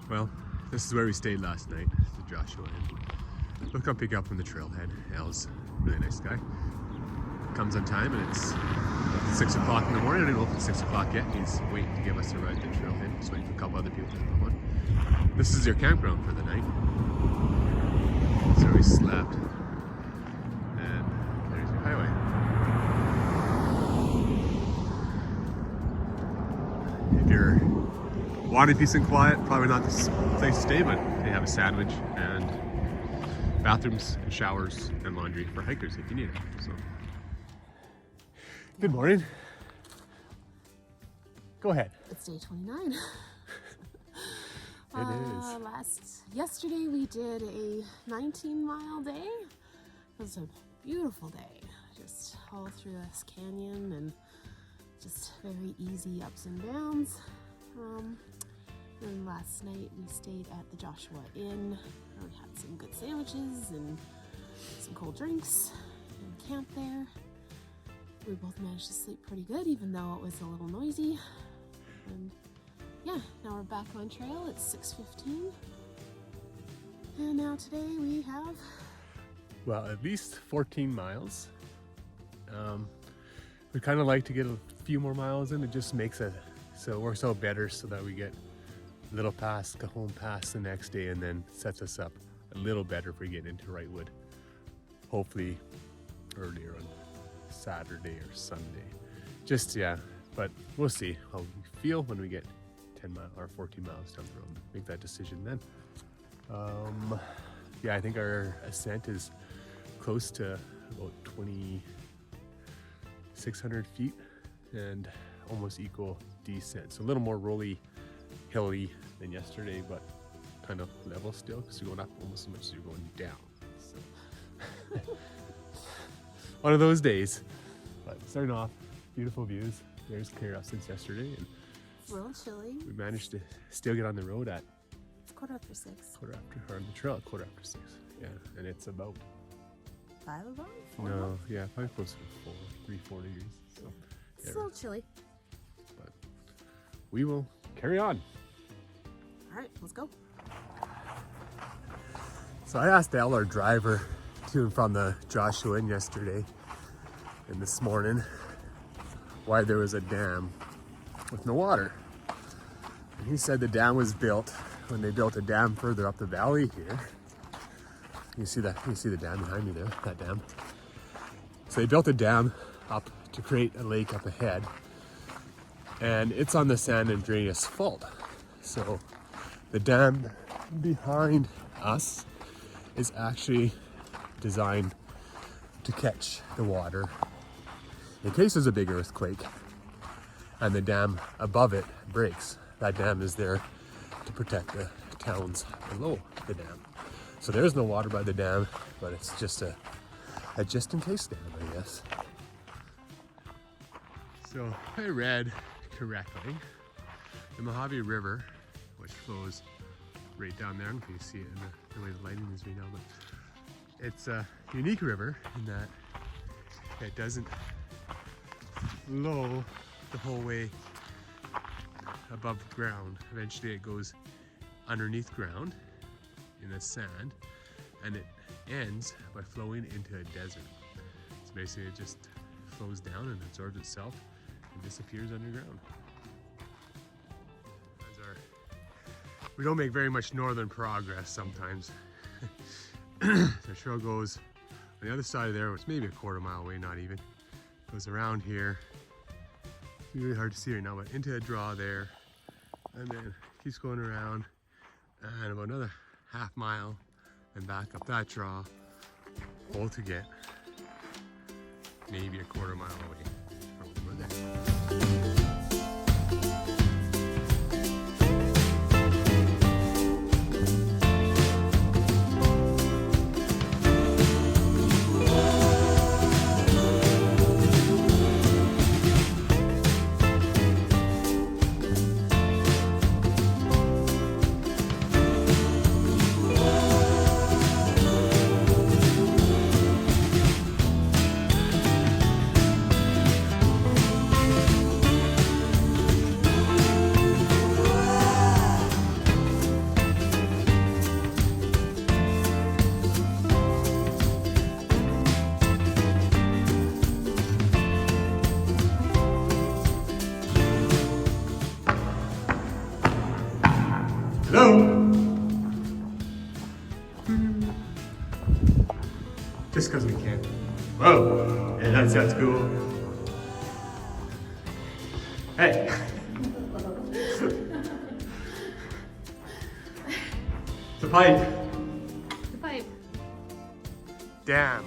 Well, this is where we stayed last night, the Joshua Inn. We'll come pick up from the trailhead. Al's a really nice guy. Comes on time and it's 6 o'clock in the morning. I don't know if it's 6 o'clock yet. He's waiting to give us a ride to the trailhead. He's waiting for a couple other people to come on. This is your campground for the night. So we slept. And there's your highway. If you're wanting peace and quiet, probably not the place to stay, but they have a sandwich and bathrooms and showers and laundry for hikers if you need it. So, good morning. Go ahead. It's day 29. It is. Yesterday we did a 19-mile day. It was a beautiful day. Just all through this canyon and just very easy ups and downs. And last night we stayed at the Joshua Inn. We had some good sandwiches and some cold drinks and camped there. We both managed to sleep pretty good, even though it was a little noisy. And yeah, now we're back on trail. It's 6:15. And now today we have... Well, at least 14 miles. We kind of like to get a few more miles in. It just makes it so it works out better so that we get a little pass, Cajon Pass the next day, and then sets us up a little better if we get into Wrightwood. Hopefully earlier on Saturday or Sunday. Just, yeah, but we'll see how we feel when we get 10 miles or 14 miles down the road. Make that decision then. Yeah, I think our ascent is close to about 2,600 feet and almost equal descent. So a little more rolly, hilly than yesterday, but kind of level still because you're going up almost as much as you're going down. So one of those days. But starting off, beautiful views. There's clear up since yesterday, and It's a little chilly. we managed to still get on the road at It's 6:15. or on the trail at 6:15. Yeah, and it's about 5 above? 4 no, above? yeah, probably close to 3-4 degrees. So It's yeah, a little chilly. but we will carry on. All right, let's go. So I asked Al, our driver, to and from the Joshua Inn yesterday and this morning why there was a dam with no water. And he said the dam was built when they built a dam further up the valley here. You see the dam behind me there, that dam. So they built a dam up to create a lake up ahead, and it's on the San Andreas Fault. So the dam behind us is actually designed to catch the water in case there's a big earthquake and the dam above it breaks. That dam is there to protect the towns below the dam. So there's no water by the dam, but it's just a just in case dam, I guess. So I read correctly, the Mojave River, which flows right down there, and you can see it in the way the lighting is right now, but it's a unique river in that it doesn't flow the whole way above ground. Eventually it goes underneath ground in the sand, and it ends by flowing into a desert. So basically it just flows down and absorbs itself and disappears underground. We don't make very much northern progress sometimes. The trail goes on the other side of there, which may be a quarter mile away, not even. Goes around here. It's really hard to see right now, but into a draw there, and then keeps going around, and about another half mile, and back up that draw, all to get maybe a quarter mile away from where we're there. Just because we can. Whoa! Yeah, that sounds cool. Hey! The pipe! The pipe. Damn.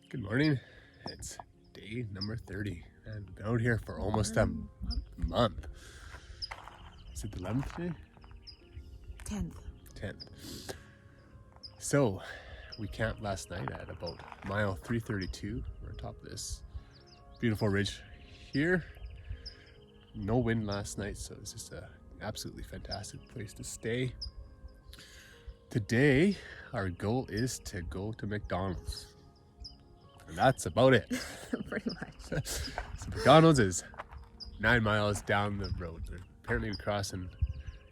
Good morning. It's day number 30 and we've been out here for almost a month. Is it the 11th day? 10th. So we camped last night at about mile 332. We're on top of this beautiful ridge here. No wind last night, so it's just an absolutely fantastic place to stay. Today our goal is to go to McDonald's. And that's about it. Pretty much. So McDonald's is 9 miles down the road. They're apparently crossing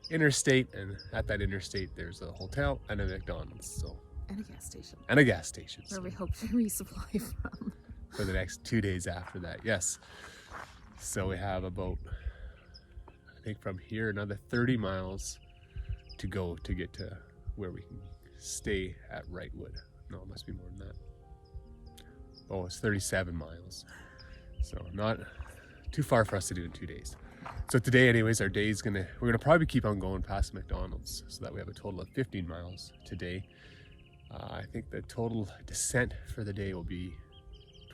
interstate, and at that interstate there's a hotel and a McDonald's. So And a gas station. And a gas station. Where we hope to resupply from. For the next 2 days after that, yes. So we have about, I think from here, another 30 miles to go to get to where we can stay at Wrightwood. No, it must be more than that. Oh, it's 37 miles. So not too far for us to do in 2 days. So today anyways, our day is we're gonna probably keep on going past McDonald's so that we have a total of 15 miles today. I think the total descent for the day will be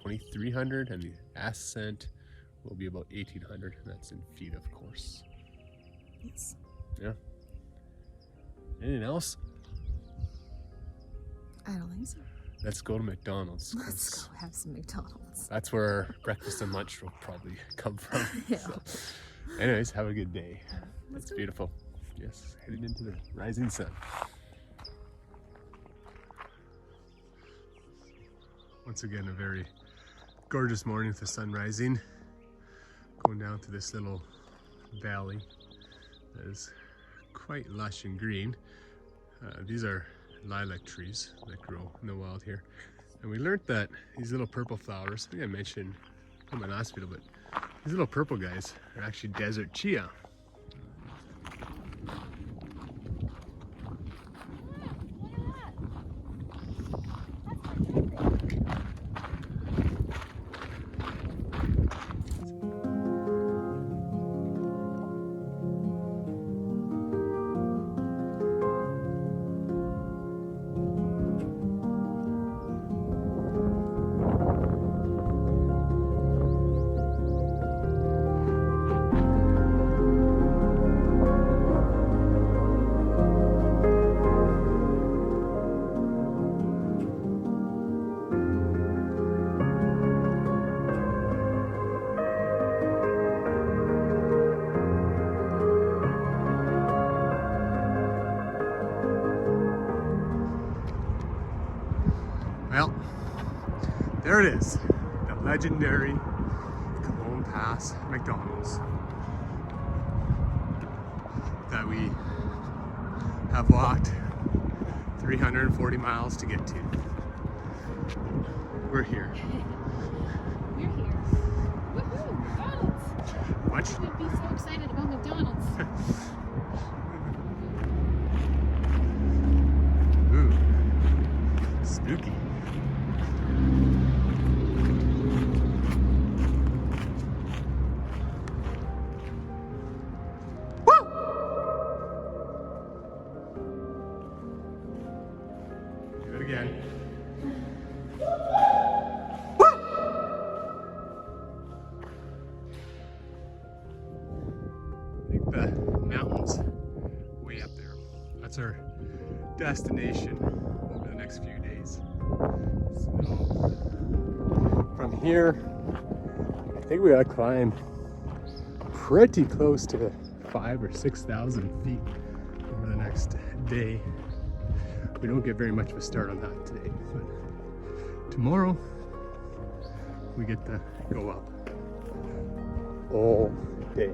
2,300 and the ascent will be about 1,800, and that's in feet, of course. Yes. Yeah. Anything else? I don't think so. Let's go to McDonald's. Let's go have some McDonald's. That's where breakfast and lunch will probably come from. Yeah. So, anyways, have a good day. Let's It's go. beautiful. Yes, heading into the rising sun. Once again, a very gorgeous morning with the sun rising. Going down to this little valley that is quite lush and green. These are lilac trees that grow in the wild here. And we learned that these little purple flowers, I think I mentioned in my last video, but these little purple guys are actually desert chia. Well, there it is, the legendary Cologne Pass McDonald's that we have walked 340 miles to get to. We're here. We're here. Woohoo! McDonald's! What? You would be so excited about McDonald's. Ooh, spooky. Do it again. I think the mountains way up there. That's our destination over the next few days. So from here, I think we gotta climb pretty close to 5,000 or 6,000 feet over the next day. We don't get very much of a start on that today, but tomorrow we get to go up all day.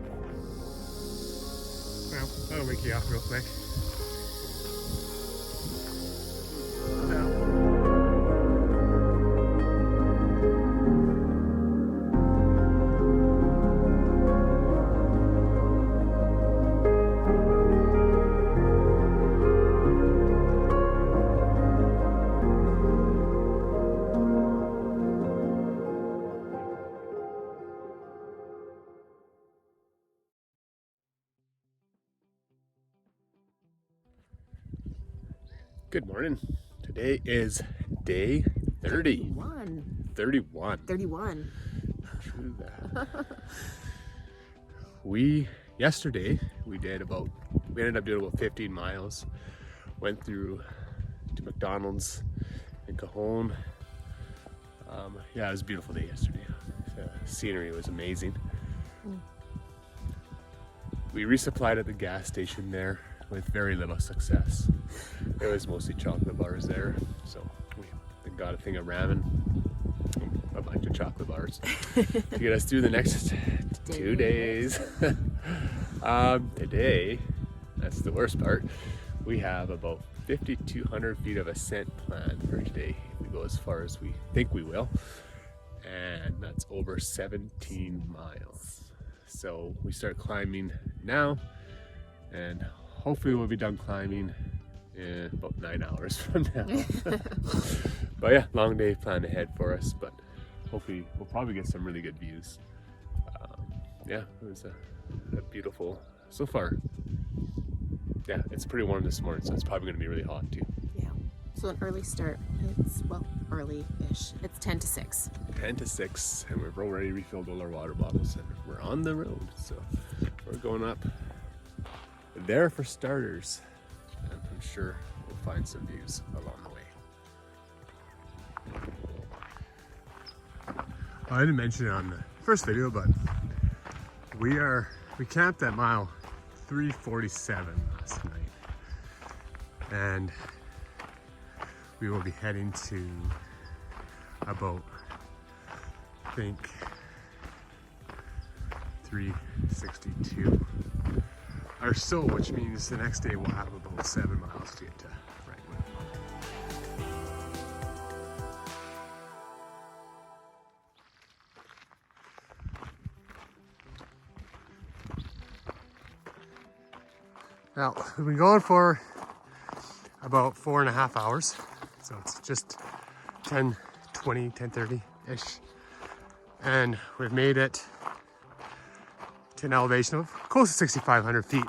Well, that'll wake you up real quick. Good morning. Today is day 30. 31. True that. Yesterday we ended up doing about 15 miles. Went through to McDonald's in Cajon. Yeah, it was a beautiful day yesterday. The scenery was amazing. We resupplied at the gas station there with very little success. It was mostly chocolate bars there, so we got a thing of ramen, a bunch of chocolate bars to get us through the next 2 days. Today, that's the worst part, we have about 5,200 feet of ascent planned for today. We go as far as we think we will, and that's over 17 miles. So we start climbing now, and hopefully we'll be done climbing in about 9 hours from now. But yeah, long day planned ahead for us, but hopefully we'll probably get some really good views. Yeah, it was a beautiful, so far. Yeah, it's pretty warm this morning, so it's probably gonna be really hot too. Yeah, so an early start. It's, well, early-ish. It's 10 to 6. 10 to 6, and we've already refilled all our water bottles, and we're on the road. So we're going up there for starters, and I'm sure we'll find some views along the way. I didn't mention it on the first video, but we camped at mile 347 last night, and we will be heading to about, I think, 362 or so, which means the next day we'll have about 7 miles to get to Wrightwood. Now, we've been going for about 4.5 hours, so it's just 10:20, 10:30-ish, and we've made it to an elevation of close to 6,500 feet.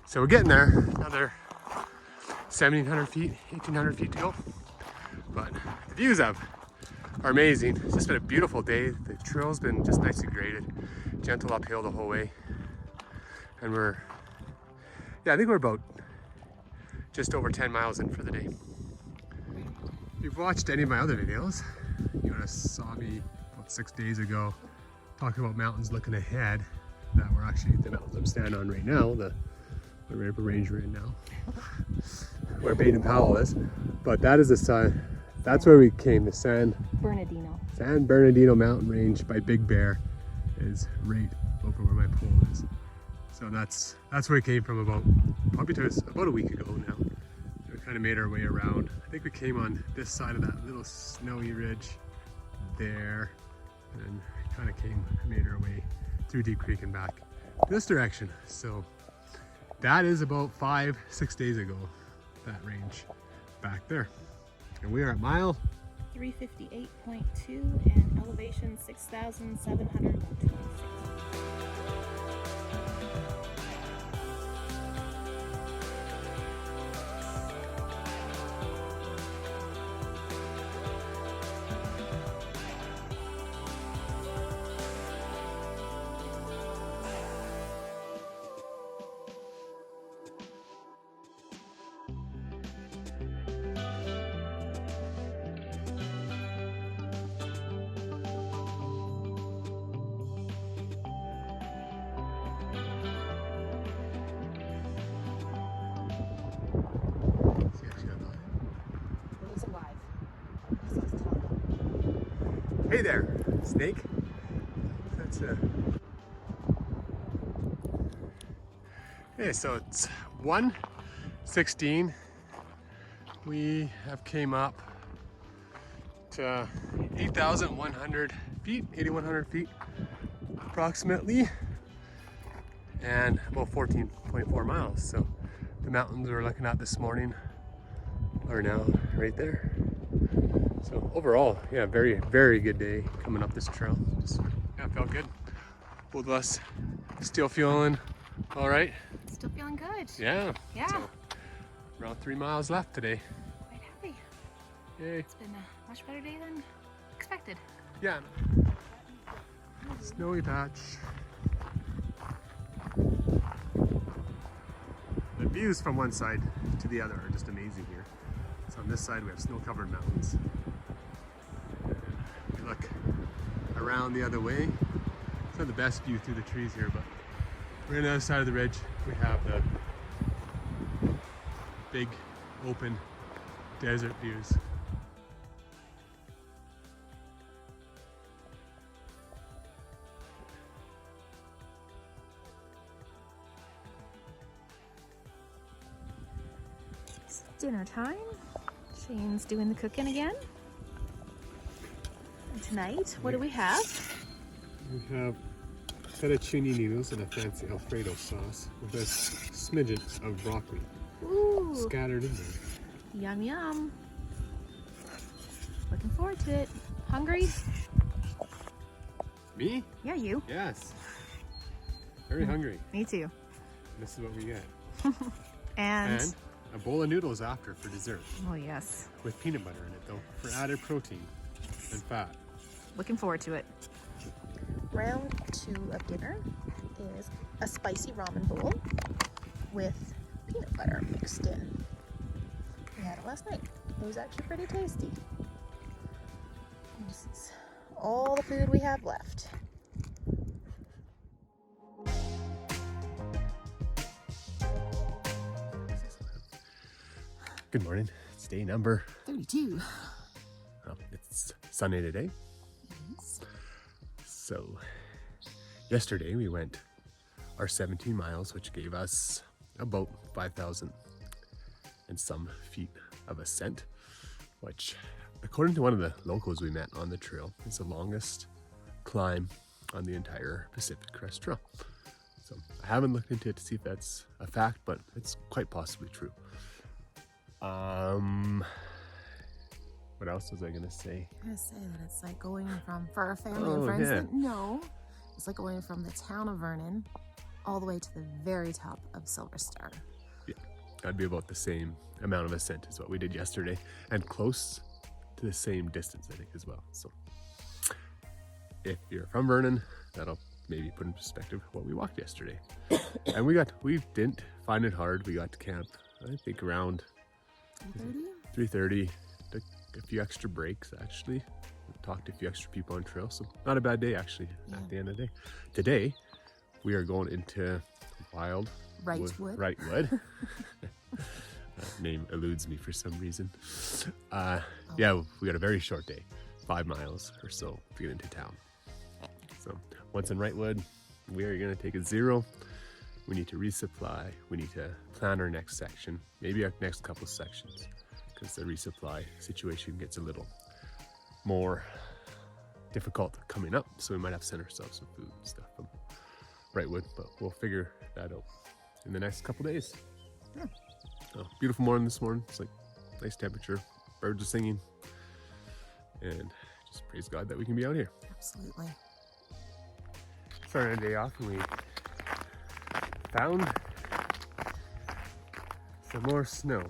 So we're getting there, another 1,700 feet, 1,800 feet to go. But the views are amazing. It's just been a beautiful day. The trail's been just nicely graded, gentle uphill the whole way. And I think we're about just over 10 miles in for the day. If you've watched any of my other videos, you would have saw me about 6 days ago talking about mountains looking ahead. That we're actually the mountains I'm standing on right now, the River Range we're in now, where Baden Powell is. But that is that's where we came, the San Bernardino mountain range by Big Bear is right over where my pole is. So that's where we came from probably about a week ago now. We kind of made our way around. I think we came on this side of that little snowy ridge there, and then kind of made our way through Deep Creek and back this direction. So that is about 5-6 days ago, that range back there. And we are at mile 358.2 and elevation 6,726. Hey there, snake. That's a... Okay, so it's 1:16. We have came up to 8,100 feet, 8,100 feet approximately, and about 14.4 miles. So the mountains we're looking at this morning are now right there. So overall, yeah, very good day coming up this trail. Just, yeah, felt good. Both of us still feeling all right. Still feeling good. Yeah. Yeah. So, around 3 miles left today. Quite happy. Yay. It's been a much better day than expected. Yeah. Snowy patch. The views from one side to the other are just amazing here. So on this side we have snow-covered mountains. We look around the other way. It's not the best view through the trees here, but we're on the other side of the ridge. We have the big open desert views. It's dinner time. Shane's doing the cooking again. And tonight, what do we have? We have fettuccine noodles and a fancy Alfredo sauce with a smidgen of broccoli Ooh, scattered in there. yum yum. Looking forward to it. Hungry? Me? Yeah, you. Yes. Very hungry. Me too. This is what we get. And a bowl of noodles after for dessert oh yes, with peanut butter in it though for added protein and fat. looking forward to it. Round 2 of dinner is a spicy ramen bowl with peanut butter mixed in. We had it last night. It was actually pretty tasty. And this is all the food we have left. Good morning. It's day number 32. well, it's Sunday today. Yes. So yesterday we went our 17 miles, which gave us about 5,000 and some feet of ascent, which according to one of the locals we met on the trail is the longest climb on the entire Pacific Crest Trail. So I haven't looked into it to see if that's a fact, but it's quite possibly true. What else was I gonna say? I'm gonna say that it's like going from, for our family Oh, and friends yeah. that know, it's like going from the town of Vernon all the way to the very top of Silver Star. Yeah, that'd be about the same amount of ascent as what we did yesterday, and close to the same distance, I think, as well. So if you're from Vernon, that'll maybe put in perspective what we walked yesterday. And we didn't find it hard. We got to camp, I think, around 3:30. Took a few extra breaks, actually. Talked to a few extra people on trail, so not a bad day, actually, at the end of the day. Today, we are going into Wrightwood. Wrightwood. That name eludes me for some reason. Yeah, we got a very short day, 5 miles or so to get into town. So once in Wrightwood, we are going to take a 0. We need to resupply. We need to plan our next section, maybe our next couple sections, because the resupply situation gets a little more difficult coming up. So we might have to send ourselves some food and stuff from Wrightwood, but we'll figure that out in the next couple days. Yeah. Oh, beautiful morning this morning. It's like nice temperature. Birds are singing, and just praise God that we can be out here. Absolutely. Starting a day off, and we found some more snow,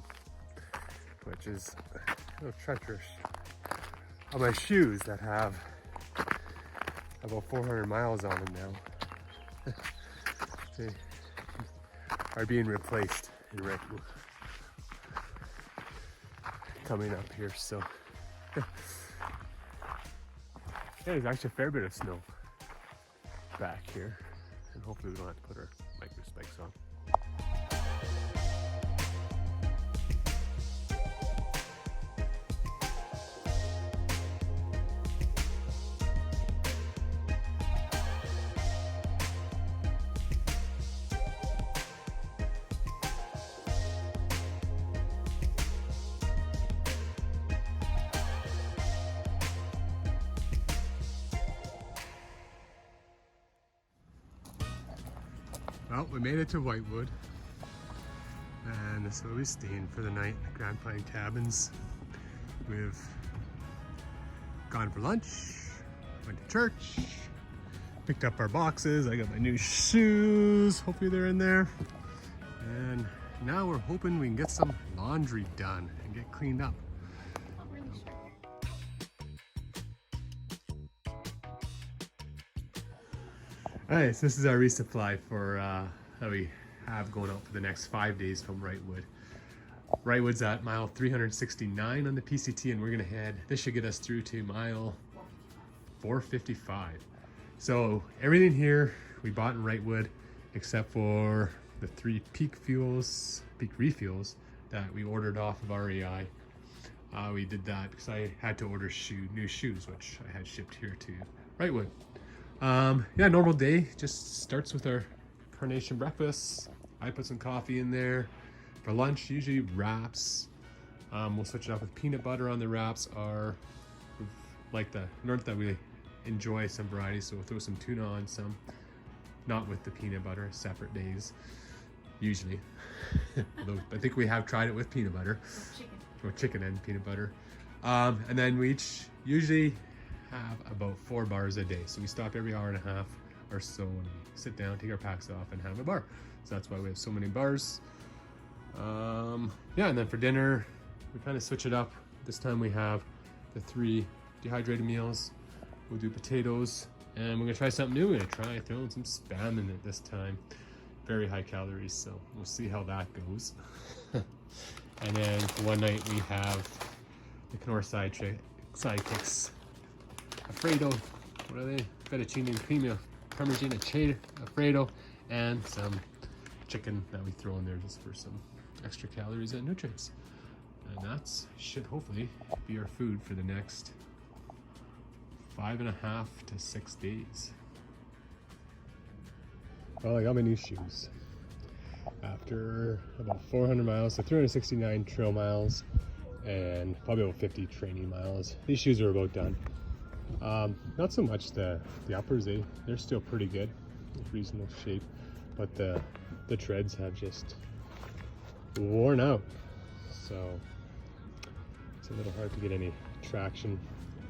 which is a little treacherous on my shoes that have about 400 miles on them now. They are being replaced in Wrightwood coming up here, so yeah, there's actually a fair bit of snow back here, and hopefully we don't have to put our micro spikes on. Well, we made it to Wrightwood, and that's where we staying for the night. Grand Pine Cabins. We've gone for lunch, went to church, picked up our boxes. I got my new shoes. Hopefully they're in there. And now we're hoping we can get some laundry done and get cleaned up. Not really sure. Alright, so this is our resupply for that we have going out for the next 5 days from Wrightwood. Wrightwood's at mile 369 on the PCT, and we're gonna head, this should get us through to mile 455. So everything here we bought in Wrightwood except for the 3 peak refuels that we ordered off of REI. We did that because I had to order new shoes, which I had shipped here to Wrightwood. Yeah, normal day just starts with our carnation breakfast. I put some coffee in there. For lunch, usually wraps. We'll switch it up with peanut butter on the wraps. Like the north that we enjoy some varieties, so we'll throw some tuna on some. Not with the peanut butter, separate days, usually. Although I think we have tried it with peanut butter. Or chicken and peanut butter. And then we usually have about 4 bars a day. So we stop every hour and a half or so and we sit down, take our packs off, and have a bar. So that's why we have so many bars. Yeah, and then for dinner, we kind of switch it up. This time we have the 3 dehydrated meals. We'll do potatoes, and we're gonna try something new. We're gonna try throwing some spam in it this time. Very high calories, so we'll see how that goes. And then for one night we have the Knorr sidekicks. Alfredo, what are they? Fettuccine and crema, Parmigiana cheddar, Alfredo, and some chicken that we throw in there just for some extra calories and nutrients. And that's should hopefully be our food for the next 5.5 to 6 days. Well, I got my new shoes. After about 400 miles, so 369 trail miles and probably about 50 training miles. These shoes are about done. Not so much the uppers, they're still pretty good, reasonable shape, but the treads have just worn out. So it's a little hard to get any traction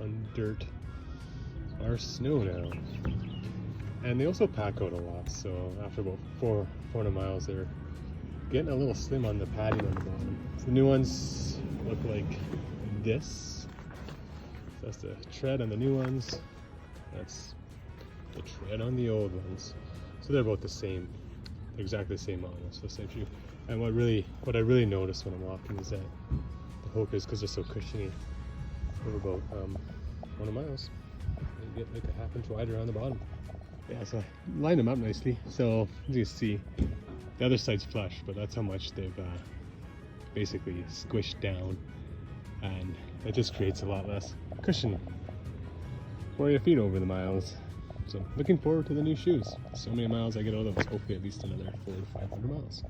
on dirt or snow now. And they also pack out a lot, so after about 400 miles, they're getting a little slim on the padding on the bottom. So the new ones look like this. So that's the tread on the new ones. That's the tread on the old ones. So they're about the same, exactly the same model. So essentially, and what I really notice when I'm walking is that the Hokas, because they're so cushiony, over about 100 miles, they get like a half inch wider on the bottom. Yeah, so I line them up nicely. So as you can see, the other side's flush, but that's how much they've basically squished down, and it just creates a lot less cushion for your feet over the miles. So looking forward to the new shoes. So many miles I get out of those, hopefully at least another 400 to 500 miles.